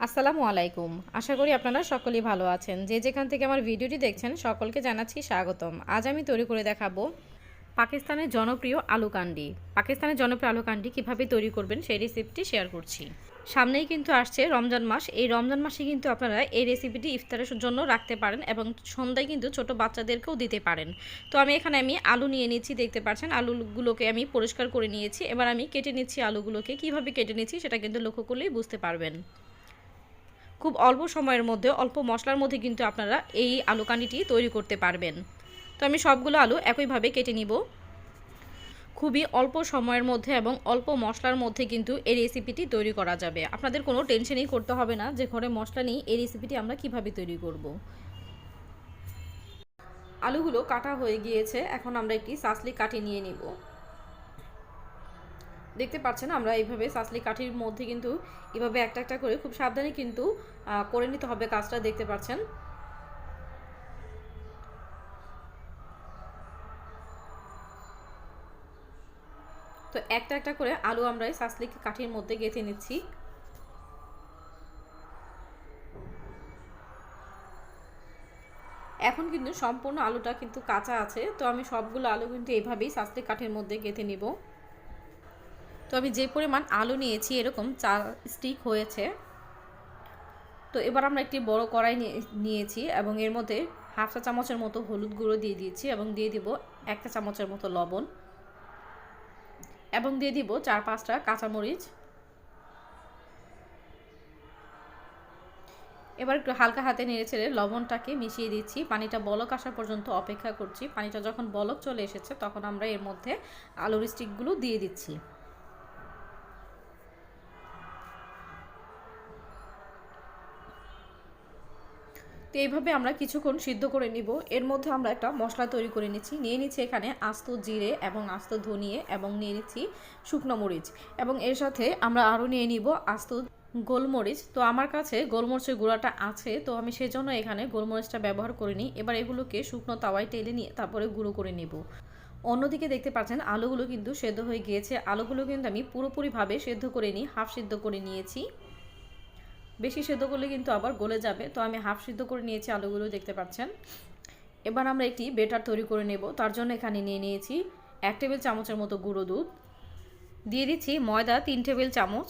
আসসালামু আলাইকুম। আশা করি আপনারা সকলেই ভালো আছেন। যে যেখান থেকে আমার ভিডিওটি দেখছেন সকলকে জানাচ্ছি স্বাগতম। আজ আমি তৈরি করে দেখাবো পাকিস্তানের জনপ্রিয় আলু কান্ডি। পাকিস্তানের জনপ্রিয় আলু কান্ডি কীভাবে তৈরি করবেন সেই রেসিপিটি শেয়ার করছি। সামনেই কিন্তু আসছে রমজান মাস। এই রমজান মাসে কিন্তু আপনারা এই রেসিপিটি ইফতারের জন্য রাখতে পারেন এবং সন্ধ্যায় কিন্তু ছোট বাচ্চাদেরকেও দিতে পারেন। তো আমি আলু নিয়ে নিচ্ছি, দেখতে পাচ্ছেন আলুগুলোকে আমি পরিষ্কার করে নিয়েছি। এবার আমি কেটে নিচ্ছি আলুগুলোকে। কীভাবে কেটে নিচ্ছি সেটা কিন্তু লক্ষ্য করলেই বুঝতে পারবেন। খুব অল্প সময়ের মধ্যে অল্প মশলার মধ্যে কিন্তু আপনারা এই আলু কান্ডিটি তৈরি করতে পারবেন। তো আমি সবগুলো আলু একইভাবে কেটে নিব। খুবই অল্প সময়ের মধ্যে এবং অল্প মশলার মধ্যে কিন্তু এই রেসিপিটি তৈরি করা যাবে। আপনাদের কোনো টেনশনই করতে হবে না যে ঘরে মশলা নেই, এই রেসিপিটি আমরা কিভাবে তৈরি করব। আলুগুলো কাটা হয়ে গিয়েছে, এখন আমরা একটি সাসলি কাঠি নিয়ে নিব। দেখতে পাচ্ছেন আমরা এইভাবে সাসলি কাঠির মধ্যে কিন্তু এভাবে একটা একটা করে খুব সাবধানে কিন্তু করে নিতে হবে কাজটা, দেখতে পাচ্ছেন। তো একটা একটা করে আলু আমরা এই সাসলি কাঠির মধ্যে গেঁথে নিচ্ছি। এখন কিন্তু সম্পূর্ণ আলুটা কিন্তু কাঁচা আছে, তো আমি সবগুলো আলু কিন্তু এইভাবেই সাসলি কাঠির মধ্যে গেঁথে নিব। তো আমি যে পরিমাণ আলু নিয়েছি এরকম 4 স্টিক হয়েছে। তো এবার আমরা একটি বড় কড়াই নিয়েছি এবং এর মধ্যে হাফ চা চামচের মতো হলুদ গুঁড়ো দিয়ে দিয়েছি এবং দিয়ে দিব 1 চা চামচের মতো লবণ এবং দিয়ে দিব 4-5টা কাঁচামরিচ। এবার একটু হালকা হাতে নেড়েচেড়ে লবণটাকে মিশিয়ে দিচ্ছি। পানিটা বলক আসা পর্যন্ত অপেক্ষা করছি। পানিটা যখন বলক চলে এসেছে তখন আমরা এর মধ্যে আলুর স্টিকগুলো দিয়ে দিচ্ছি। তো এইভাবে আমরা কিছুক্ষণ সিদ্ধ করে নিব। এর মধ্যে আমরা একটা মশলা তৈরি করে নিয়ে নিচ্ছি এখানে আস্ত জিরে এবং আস্ত ধনিয়ে এবং নিয়ে নিচ্ছি শুকনো মরিচ এবং এর সাথে আমরা আরও নিয়ে নিব আস্ত গোলমরিচ। তো আমার কাছে গোলমরিচের গুঁড়াটা আছে, তো আমি সেজন্য এখানে গোলমরিচটা ব্যবহার করিনি। এবার এগুলোকে শুকনো তাওয়ায় টেলে নিয়ে তারপরে গুঁড়ো করে নিব। অন্যদিকে দেখতে পাচ্ছেন আলুগুলো কিন্তু সেদ্ধ হয়ে গিয়েছে। আলুগুলো কিন্তু আমি পুরোপুরিভাবে সেদ্ধ করে নিই, হাফ সিদ্ধ করে নিয়েছি। বেশি সেদ্ধ করলে কিন্তু আবার গলে যাবে, তো আমি হাফ সিদ্ধ করে নিয়েছি আলুগুলো, দেখতে পাচ্ছেন। এবার আমরা একটি বেটার তৈরি করে নেব। তার জন্য এখানে নিয়ে নিয়েছি 1 টেবিল চামচের মতো গুঁড়ো দুধ, দিয়ে দিচ্ছি ময়দা 3 টেবিল চামচ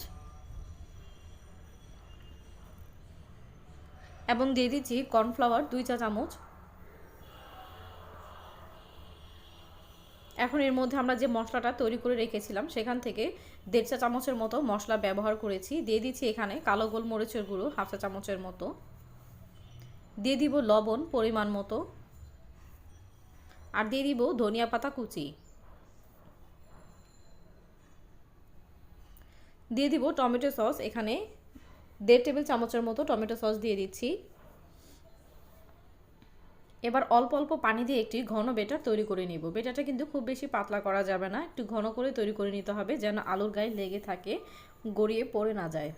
এবং দিয়ে দিচ্ছি কর্নফ্লাওয়ার 2 চা চামচ। এখন এর মধ্যে আমরা যে মশলাটা তৈরি করে রেখেছিলাম সেখান থেকে 1.5 চা চামচের মতো মশলা ব্যবহার করেছি। দিয়ে দিচ্ছি এখানে কালো গোলমরিচের গুঁড়ো হাফ চা চামচের মতো, দিয়ে দিব লবণ পরিমাণ মতো আর দিয়ে দিব ধনিয়া পাতা কুচি, দিয়ে দিব টমেটো সস। এখানে 1.5 টেবিল চামচের মতো টমেটো সস দিয়ে দিচ্ছি। এবার অল্প অল্প পানি দিয়ে একটি ঘন বেটার তৈরি করে নিব। বেটারটা কিন্তু খুব বেশি পাতলা করা যাবে না, একটু ঘন করে তৈরি করে নিতে হবে যেন আলুর গায়ে লেগে থাকে, গড়িয়ে পড়ে না যায়।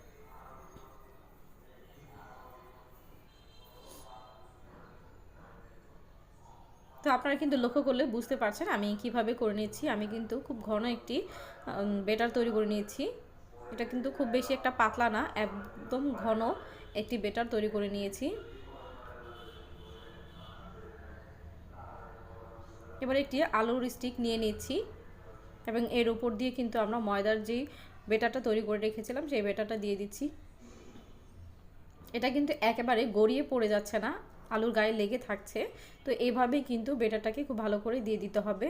তো আপনারা কিন্তু লক্ষ্য করলে বুঝতে পারছেন আমি কিভাবে করে নিচ্ছি। আমি কিন্তু খুব ঘন একটি বেটার তৈরি করে নিয়েছি। এটা কিন্তু খুব বেশি একটা পাতলা না, একদম ঘন একটি বেটার তৈরি করে নিয়েছি। এবার একটি আলুর স্টিক নিয়ে নিচ্ছি এবং এর উপর দিয়ে কিন্তু আমরা ময়দার যেই বেটারটা তৈরি করে রেখেছিলাম সেই বেটারটা দিয়ে দিচ্ছি। এটা কিন্তু একেবারে গড়িয়ে পড়ে যাচ্ছে না, আলুর গায়ে লেগে থাকছে। তো এইভাবেই কিন্তু বেটারটাকে খুব ভালো করে দিয়ে দিতে হবে।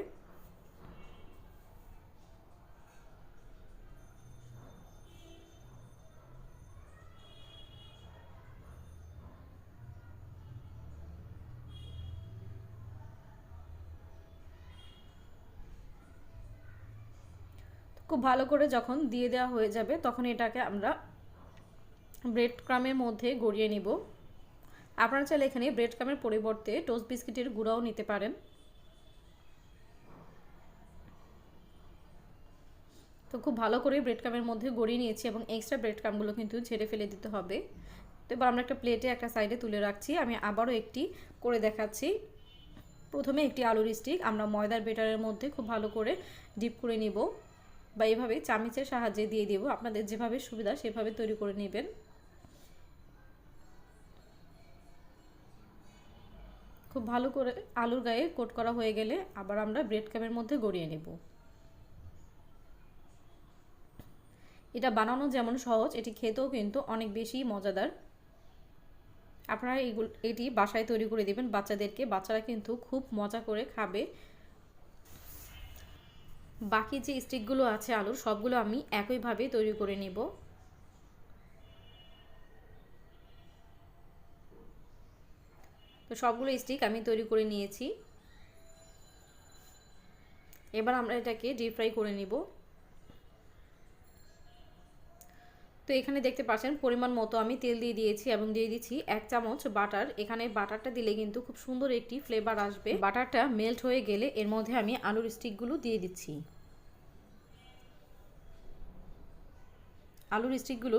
খুব ভালো করে যখন দিয়ে দেওয়া হয়ে যাবে তখন এটাকে আমরা ব্রেড ক্রামের মধ্যে গড়িয়ে নিব। আপনারা চাইলে এখানে ব্রেড ক্রামের পরিবর্তে টোস্ট বিস্কিটের গুঁড়াও নিতে পারেন। তো খুব ভালো করে ব্রেড ক্রামের মধ্যে গড়িয়ে নিয়েছি এবং এক্সট্রা ব্রেড ক্রামগুলো কিন্তু ঝেড়ে ফেলে দিতে হবে। তো এবার আমরা একটা প্লেটে একটা সাইডে তুলে রাখছি। আমি আবারও একটি করে দেখাচ্ছি। প্রথমে একটি আলুর স্টিক আমরা ময়দার বেটারের মধ্যে খুব ভালো করে ডিপ করে নিব বা এইভাবে চামচের সাহায্যে দিয়ে দেব। আপনাদের যেভাবে সুবিধা সেভাবে তৈরি করে নেবেন। খুব ভালো করে আলুর গায়ে কোট করা হয়ে গেলে আবার আমরা ব্রেড ক্রাম্বের মধ্যে গড়িয়ে নেব। এটা বানানো যেমন সহজ, এটি খেতেও কিন্তু অনেক বেশি মজাদার। আপনারা এটি বাসায় তৈরি করে দিবেন বাচ্চাদেরকে, বাচ্চারা কিন্তু খুব মজা করে খাবে। বাকি যে স্টিকগুলো আছে আলুর, সবগুলো আমি একইভাবে তৈরি করে নিব। তো সবগুলো স্টিক আমি তৈরি করে নিয়েছি। এবার আমরা এটাকে ডিপ ফ্রাই করে নিব। তো এখানে দেখতে পাচ্ছেন পরিমাণ মতো আমি তেল দিয়ে দিয়েছি এবং দিয়ে দিচ্ছি 1 চামচ বাটার। এখানে বাটারটা দিলে কিন্তু খুব সুন্দর একটি ফ্লেভার আসবে। বাটারটা মেল্ট হয়ে গেলে এর মধ্যে আমি আলুর স্টিকগুলো দিয়ে দিচ্ছি। আলুর স্টিকগুলো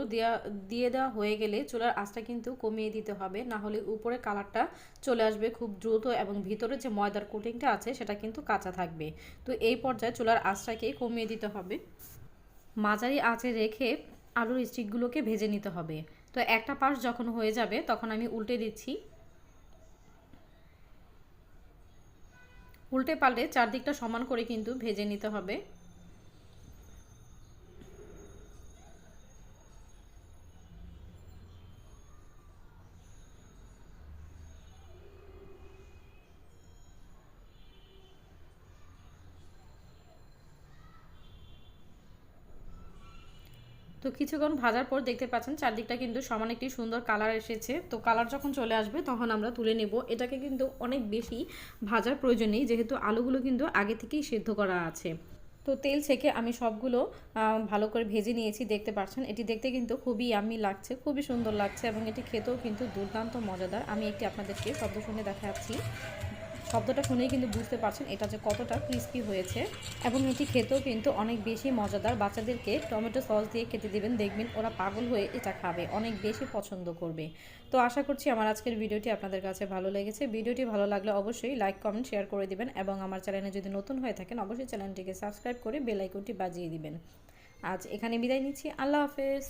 দিয়ে দেওয়া হয়ে গেলে চুলার আঁচটা কিন্তু কমিয়ে দিতে হবে, না হলে উপরে কালারটা চলে আসবে খুব দ্রুত এবং ভিতরে যে ময়দার কোটিংটা আছে সেটা কিন্তু কাঁচা থাকবে। তো এই পর্যায়ে চুলার আঁচটাকে কমিয়ে দিতে হবে। মাঝারি আঁচে রেখে আলুর স্টিকগুলোকে ভেজে নিতে হবে। তো একটা পাশ যখন হয়ে যাবে তখন আমি উল্টে দিচ্ছি। উল্টে পাল্টে চারদিকটা সমান করে কিন্তু ভেজে নিতে হবে। তো কিছুক্ষণ ভাজার পর দেখতে পাচ্ছেন চারদিকটা কিন্তু সমান একটি সুন্দর কালার এসেছে। তো কালার যখন চলে আসবে তখন আমরা তুলে নেব। এটাকে কিন্তু অনেক বেশি ভাজার প্রয়োজন নেই, যেহেতু আলুগুলো কিন্তু আগে থেকেই সিদ্ধ করা আছে। তো তেল ছেঁকে আমি সবগুলো ভালো করে ভেজে নিয়েছি। দেখতে পাচ্ছেন এটি দেখতে কিন্তু খুবই ইয়াম্মি লাগছে, খুবই সুন্দর লাগছে এবং এটি খেতেও কিন্তু দুর্দান্ত মজাদার। আমি একটি আপনাদেরকে শব্দ শুনে দেখাচ্ছি। শব্দটা শুনেই কিন্তু বুঝতে পারছেন এটা যে কতটা ক্রিস্পি হয়েছে এবং এটি খেতেও কিন্তু অনেক বেশি মজাদার। বাচ্চাদেরকে টমেটো সস দিয়ে খেতে দিবেন, দেখবেন ওরা পাগল হয়ে এটা খাবে, অনেক বেশি পছন্দ করবে। তো আশা করছি আমার আজকের ভিডিওটি আপনাদের কাছে ভালো লেগেছে। ভিডিওটি ভালো লাগলে অবশ্যই লাইক কমেন্ট শেয়ার করে দিবেন এবং আমার চ্যানেলে যদি নতুন হয়ে থাকেন অবশ্যই চ্যানেলটিকে সাবস্ক্রাইব করে বেল আইকনটি বাজিয়ে দিবেন। আজ এখানে বিদায় নিচ্ছি। আল্লাহ হাফেজ।